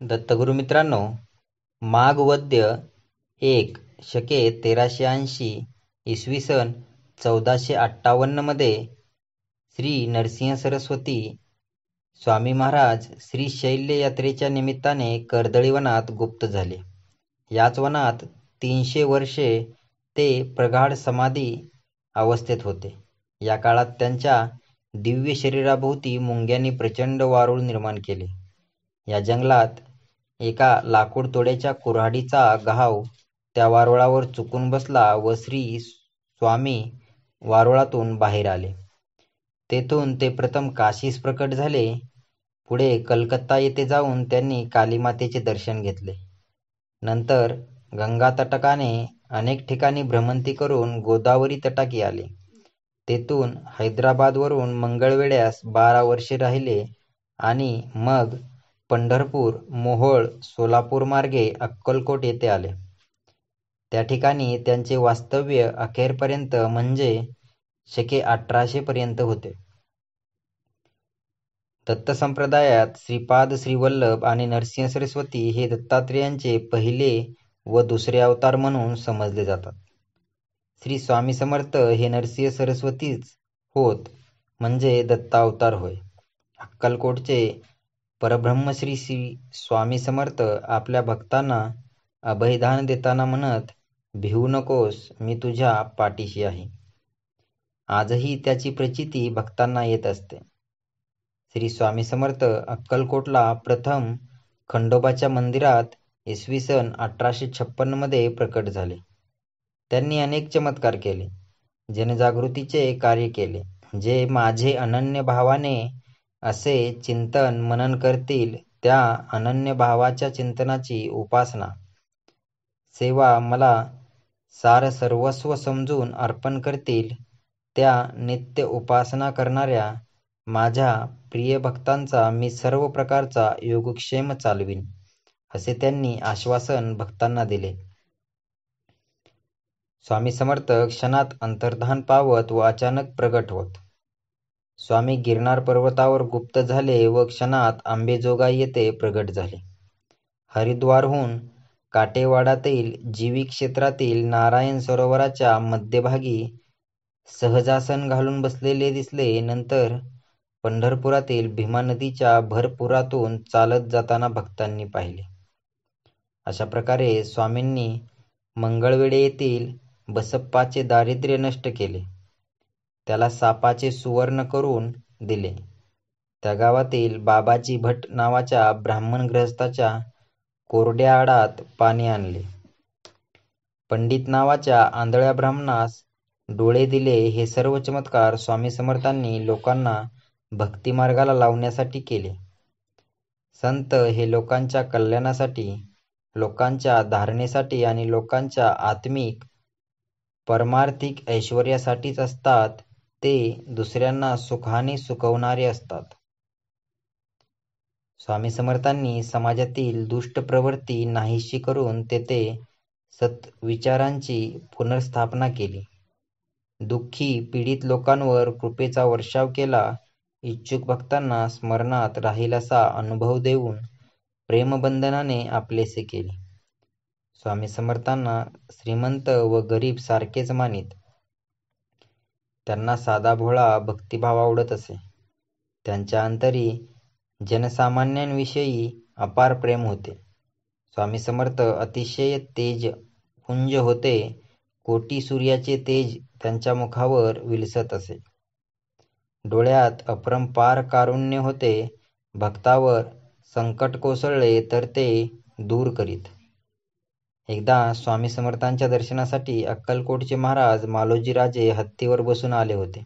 दत्तगुरु मित्रांनो, माघ वद्य 1 शके 1380 इसवी सन 1458 मध्ये श्री नरसिंह सरस्वती स्वामी महाराज श्रीशैल्य यात्रेच्या निमित्ताने कर्दळीवनात गुप्त झाले. याच वनात 300 वर्षे ते प्रगाढ समाधी अवस्थेत होते. या काळात त्यांच्या दिव्य शरीराभोवती मुंग्यांनी प्रचंड वारूळ निर्माण केले. या जंगलात एका लाकूड तोड्याच्या कुऱ्हाडीचा घाव त्या वारुळावर चुकून बसला व श्री स्वामी वारुळातून बाहेर आले. तेथून ते प्रथम काशीस प्रकट झाले. पुढे कलकत्ता येथे जाऊन त्यांनी कालीमातेचे दर्शन घेतले. नंतर गंगा तटाकाने अनेक ठिकाणी भ्रमंती करून गोदावरी तटाकी आले. तेथून हैदराबादवरून मंगळवेढ्यास 12 वर्षे राहिले आणि मग पंढरपूर, मोहोळ, सोलापूर मार्गे अक्कलकोट येथे आले. त्या ठिकाणी त्यांचे वास्तव्य अखेरपर्यंत म्हणजे शके 1800 पर्यंत होते. दत्त संप्रदायात श्रीपाद श्रीवल्लभ आणि नरसिंह सरस्वती हे दत्तात्रेयांचे पहिले व दुसरे अवतार म्हणून समजले जातात. श्री स्वामी समर्थ हे नरसिंह सरस्वतीच होत म्हणजे दत्तावतार होय. अक्कलकोटचे परब्रह्म श्री स्वामी समर्थ आपल्या भक्तांना अभयदान देताना म्हणत, भिवू नकोस, मी तुझ्या पाठीशी आहे. आजही त्याची प्रचिती भक्तांना येत असते. श्री स्वामी समर्थ अक्कलकोटला प्रथम खंडोबाच्या मंदिरात इसवी सन 1856 मध्ये प्रकट झाले. त्यांनी अनेक चमत्कार केले, जनजागृतीचे कार्य केले. जे माझे अनन्य भावाने असे चिंतन मनन करतील, त्या अनन्य भावाच्या चिंतनाची उपासना सेवा मला सार सर्वस्व समजून अर्पण करतील, त्या नित्य उपासना करणाऱ्या माझ्या प्रिय भक्तांचा मी सर्व प्रकारचा योगक्षेम चालवीन, असे त्यांनी आश्वासन भक्तांना दिले. स्वामी समर्थ क्षणात अंतर्धान पावत व अचानक प्रगट होत. स्वामी गिरनार पर्वतावर गुप्त झाले व क्षणात आंबेजोगाई येथे प्रगट झाले. हरिद्वारहून काटेवाडातील जीवी क्षेत्रातील नारायण सरोवराच्या मध्यभागी सहजासन घालून बसलेले दिसले. नंतर पंढरपुरातील भीमा नदीच्या भरपुरातून चालत जाताना भक्तांनी पाहिले. अशा प्रकारे स्वामींनी मंगळवेढे येथील बसप्पाचे दारिद्र्य नष्ट केले, त्याला सापाचे सुवर्ण करून दिले. त्या गावातील बाबाजी भट नावाच्या ब्राह्मण गृहस्थाच्या कोरड्या आडात पाणी आणले. पंडित नावाच्या आंधळ्या ब्राह्मणास डोळे दिले. हे सर्व चमत्कार स्वामी समर्थांनी लोकांना भक्तिमार्गाला लावण्यासाठी केले. संत हे लोकांच्या कल्याणासाठी, लोकांच्या धारणेसाठी आणि लोकांच्या आत्मिक परमार्थिक ऐश्वर्यासाठीच असतात. ते दुसऱ्यांना सुखाने सुखवणारे असतात. स्वामी समर्थांनी समाजातील दुष्ट प्रवृत्ती नाहीशी करून तेथे सत्विचारांची पुनर्स्थापना केली. दुःखी पीडित लोकांवर कृपेचा वर्षाव केला. इच्छुक भक्तांना स्मरणात राहील असा अनुभव देऊन प्रेमबंधनाने आपलेसे केले. स्वामी समर्थांना श्रीमंत व गरीब सारखेच मानित. त्यांना साधा भोळा भक्तिभाव आवडत असे. त्यांच्या अंतरी जनसामान्यांविषयी अपार प्रेम होते. स्वामी समर्थ अतिशय तेज पुंज होते. कोटी सूर्याचे तेज त्यांच्या मुखावर विलसत असे. डोळ्यात अपरंपार कारुण्य होते. भक्तावर संकट कोसळले तर ते दूर करीत. एकदा स्वामी समर्थांच्या दर्शनासाठी अक्कलकोटचे महाराज मालोजीराजे हत्तीवर बसून आले होते.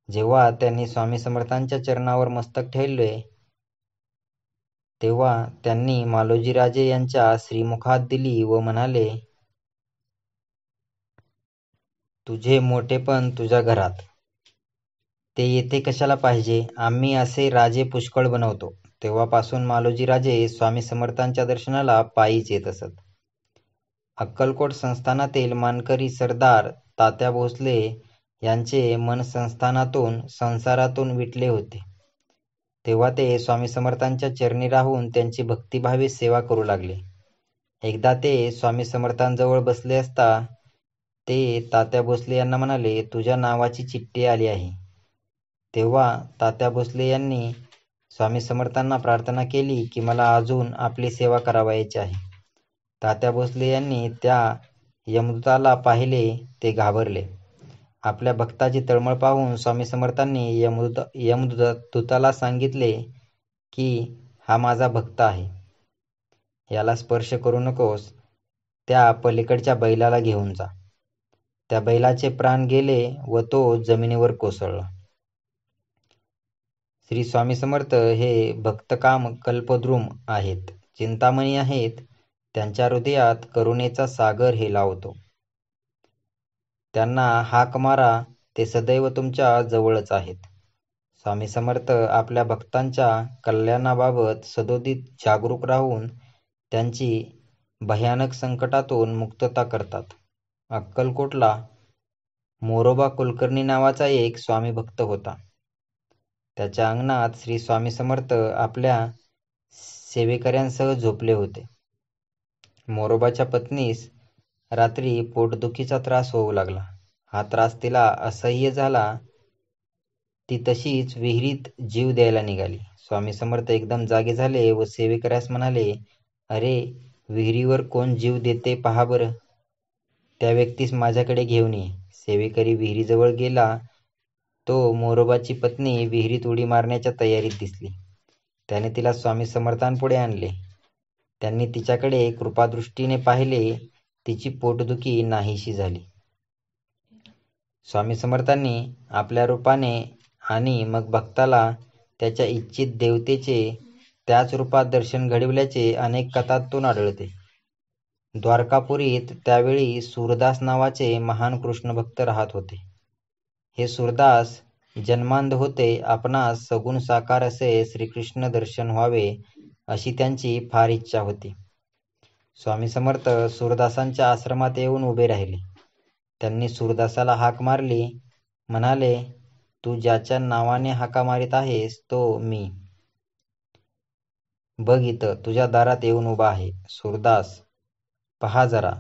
जेव्हा त्यांनी स्वामी समर्थांच्या चरणावर मस्तक ठेवले, तेव्हा त्यांनी मालोजीराजे यांच्या श्रीमुखात दिली व म्हणाले, तुझे मोठेपण तुझ्या घरात, ते येथे कशाला पाहिजे? आम्ही असे राजे पुष्कळ बनवतो. तेव्हापासून मालोजीराजे स्वामी समर्थांच्या दर्शनाला पायीच येत असत. अक्कलकोट संस्थानातील मानकरी सरदार तात्या भोसले यांचे मन संस्थानातून संसारातून विटले होते. तेव्हा ते स्वामी समर्थांच्या चरणी राहून त्यांची भक्तिभावे सेवा करू लागले. एकदा ते स्वामी समर्थांजवळ बसले असता ते तात्या भोसले यांना म्हणाले, तुझ्या नावाची चिठ्ठी आली आहे. तेव्हा तात्या भोसले यांनी स्वामी समर्थांना प्रार्थना केली की मला अजून आपली सेवा करावयाची आहे. तात्या भोसले यांनी त्या यमदूताला पाहिले. ते घाबरले. आपल्या भक्ताची तळमळ पाहून स्वामी समर्थांनी यमदूताला सांगितले की हा माझा भक्त आहे, याला स्पर्श करू नकोस, त्या पलीकडच्या बैलाला घेऊन जा. त्या बैलाचे प्राण गेले व तो जमिनीवर कोसळला. श्री स्वामी समर्थ हे भक्तकाम कल्पद्रुम आहेत, चिंतामणी आहेत. त्यांच्या हृदयात करुणेचा सागर हे लावतो. त्यांना हाक मारा, ते सदैव तुमच्या जवळच आहेत. स्वामी समर्थ आपल्या भक्तांच्या कल्याणाबाबत सदोदित जागरूक राहून त्यांची भयानक संकटातून मुक्तता करतात. अक्कलकोटला मोरोबा कुलकर्णी नावाचा एक स्वामी भक्त होता. त्याच्या अंगणात श्री स्वामी समर्थ आपल्या सेवेकऱ्यांसह झोपले होते. मोरोबाच्या पत्नीस रात्री पोटदुखीचा त्रास होऊ लागला. हा त्रास तिला असह्य झाला. ती तशीच विहिरीत जीव द्यायला निघाली. स्वामी समर्थ एकदम जागे झाले व सेवेकऱ्यास म्हणाले, अरे, विहिरीवर कोण जीव देते पहा बरं, त्या व्यक्तीस माझ्याकडे घेऊन ये. सेवेकरी विहिरीजवळ गेला. तो मोरोबाची पत्नी विहिरीत उडी मारण्याच्या तयारीत दिसली. त्याने तिला स्वामी समर्थांपुढे आणले. त्यांनी तिच्याकडे कृपादृष्टीने पाहिले. तिची पोटदुखी नाहीशी झाली. स्वामी समर्थांनी आपल्या रूपाने आणि मग भक्ताला त्याच्या इच्छित देवतेचे त्याच रूपात दर्शन घडविल्याचे अनेक कथांतून आढळते. द्वारकापुरीत त्यावेळी सूरदास नावाचे महान कृष्णभक्त राहत होते. हे सूरदास जन्मांध होते. आपणास सगुण साकार असे श्रीकृष्ण दर्शन व्हावे अशी त्यांची फार इच्छा होती. स्वामी समर्थ सूरदासांच्या आश्रमात येऊन उभे राहिले. त्यांनी सूरदासाला हाक मारली. म्हणाले, तू ज्याच्या नावाने हाका मारित आहेस तो मी. बघ, इथं तुझ्या दारात येऊन उभा आहे. सूरदास, पहा जरा.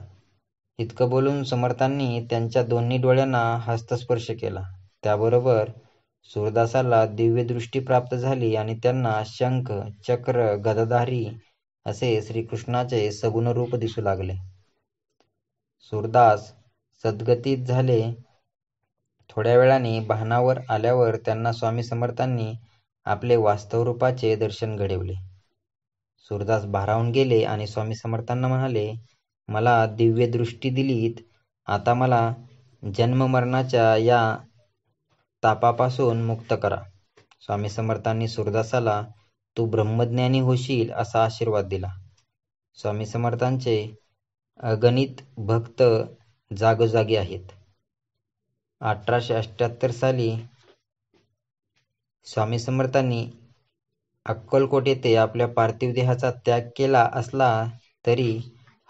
इतकं बोलून समर्थांनी त्यांच्या दोन्ही डोळ्यांना हस्तस्पर्श केला. त्याबरोबर सूरदासाला दिव्यदृष्टी प्राप्त झाली आणि त्यांना शंख, चक्र, गदाधारी असे श्रीकृष्णाचे सगुण रूप दिसू लागले. सूरदास सद्गतीत झाले. थोड्या वेळाने भानावर आल्यावर त्यांना स्वामी समर्थांनी आपले वास्तव रूपाचे दर्शन घडविले. सूरदास भारावून गेले आणि स्वामी समर्थांना म्हणाले, मला दिव्य दृष्टी दिलीत, आता मला जन्ममरणाच्या या तापापासून मुक्त करा. स्वामी समर्थांनी सूरदासाला तू ब्रह्मज्ञानी होशील असा आशीर्वाद दिला. स्वामी समर्थांचे अगणित भक्त जागोजागी आहेत. 1878 साली स्वामी समर्थांनी अक्कलकोट येथे आपल्या पार्थिव देहाचा त्याग केला असला तरी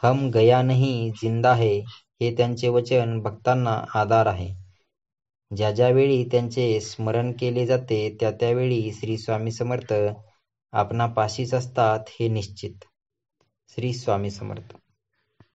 हम गया नहीं, जिंदा है हे त्यांचे वचन भक्तांना आधार आहे. ज्या ज्या वेळी त्यांचे स्मरण केले जाते त्या त्यावेळी श्री स्वामी समर्थ आपणापाशीच असतात हे निश्चित. श्री स्वामी समर्थ.